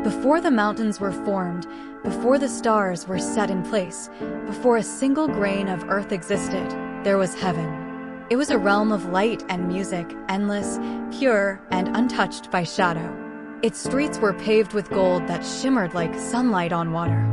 Before the mountains were formed, before the stars were set in place, before a single grain of earth existed, there was heaven. It was a realm of light and music, endless, pure, and untouched by shadow. Its streets were paved with gold that shimmered like sunlight on water.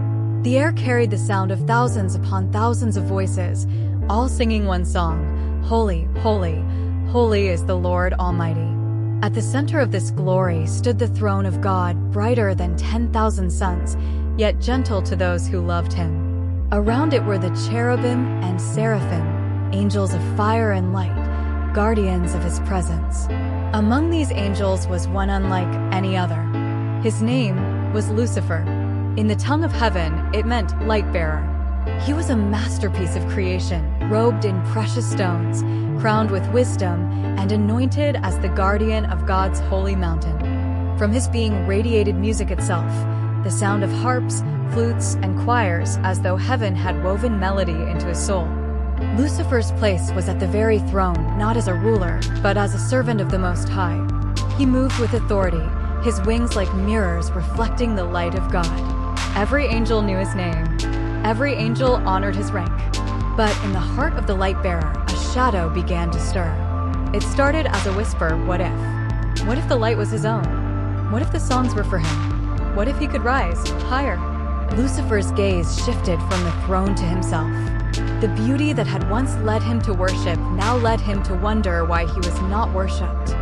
The air carried the sound of thousands upon thousands of voices, all singing one song: Holy, holy, holy is the Lord Almighty. At the center of this glory stood the throne of God, brighter than 10,000 suns, yet gentle to those who loved him. Around it were the cherubim and seraphim, angels of fire and light, guardians of his presence. Among these angels was one unlike any other. His name was Lucifer. In the tongue of heaven, it meant light-bearer. He was a masterpiece of creation, robed in precious stones, crowned with wisdom, and anointed as the guardian of God's holy mountain. From his being radiated music itself, the sound of harps, flutes, and choirs, as though heaven had woven melody into his soul. Lucifer's place was at the very throne, not as a ruler, but as a servant of the Most High. He moved with authority, his wings like mirrors reflecting the light of God. Every angel knew his name. Every angel honored his rank. But in the heart of the light-bearer, a shadow began to stir. It started as a whisper, what if? What if the light was his own? What if the songs were for him? What if he could rise higher? Lucifer's gaze shifted from the throne to himself. The beauty that had once led him to worship now led him to wonder why he was not worshipped.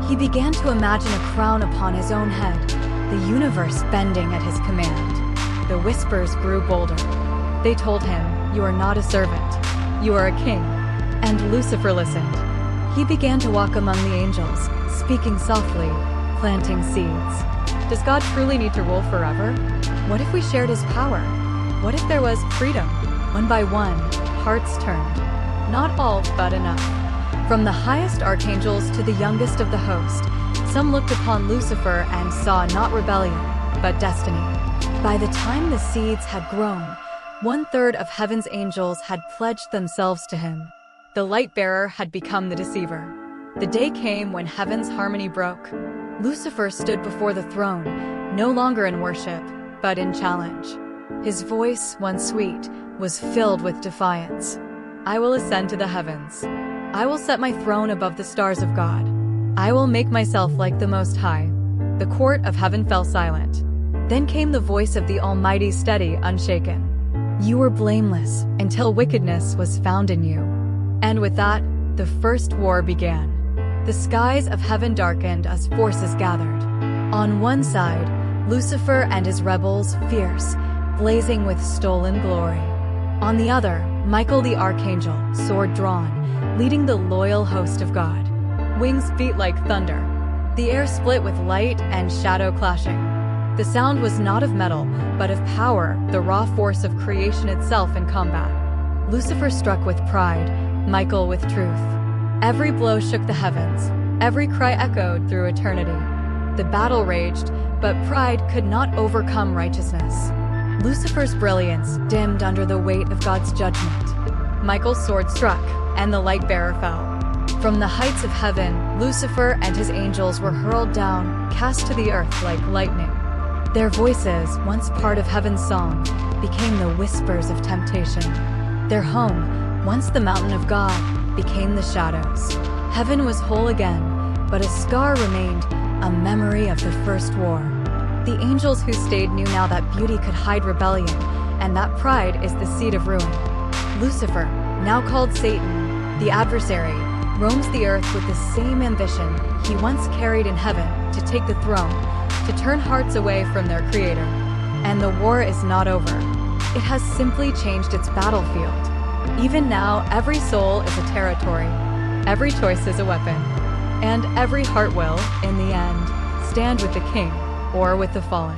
He began to imagine a crown upon his own head, the universe bending at his command. The whispers grew bolder. They told him, "You are not a servant. You are a king." And Lucifer listened. He began to walk among the angels, speaking softly, planting seeds. Does God truly need to rule forever? What if we shared his power? What if there was freedom? One by one, hearts turned. Not all, but enough. From the highest archangels to the youngest of the host, some looked upon Lucifer and saw not rebellion, but destiny. By the time the seeds had grown, 1/3 of heaven's angels had pledged themselves to him. The light-bearer had become the deceiver. The day came when heaven's harmony broke. Lucifer stood before the throne, no longer in worship, but in challenge. His voice, once sweet, was filled with defiance. "I will ascend to the heavens. I will set my throne above the stars of God. I will make myself like the Most High." The court of heaven fell silent. Then came the voice of the Almighty, steady, unshaken. "You were blameless until wickedness was found in you." And with that, the first war began. The skies of heaven darkened as forces gathered. On one side, Lucifer and his rebels, fierce, blazing with stolen glory. On the other, Michael the Archangel, sword drawn, leading the loyal host of God. Wings beat like thunder. The air split with light and shadow clashing. The sound was not of metal, but of power, the raw force of creation itself in combat. Lucifer struck with pride, Michael with truth. Every blow shook the heavens, every cry echoed through eternity. The battle raged, but pride could not overcome righteousness. Lucifer's brilliance dimmed under the weight of God's judgment. Michael's sword struck, and the light-bearer fell. From the heights of heaven, Lucifer and his angels were hurled down, cast to the earth like lightning. Their voices, once part of heaven's song, became the whispers of temptation. Their home, once the mountain of God, became the shadows. Heaven was whole again, but a scar remained, a memory of the first war. The angels who stayed knew now that beauty could hide rebellion, and that pride is the seed of ruin. Lucifer, now called Satan, the adversary, roams the earth with the same ambition he once carried in heaven, to take the throne, to turn hearts away from their creator. And the war is not over. It has simply changed its battlefield. Even now, every soul is a territory, every choice is a weapon, and every heart will, in the end, stand with the king or with the fallen.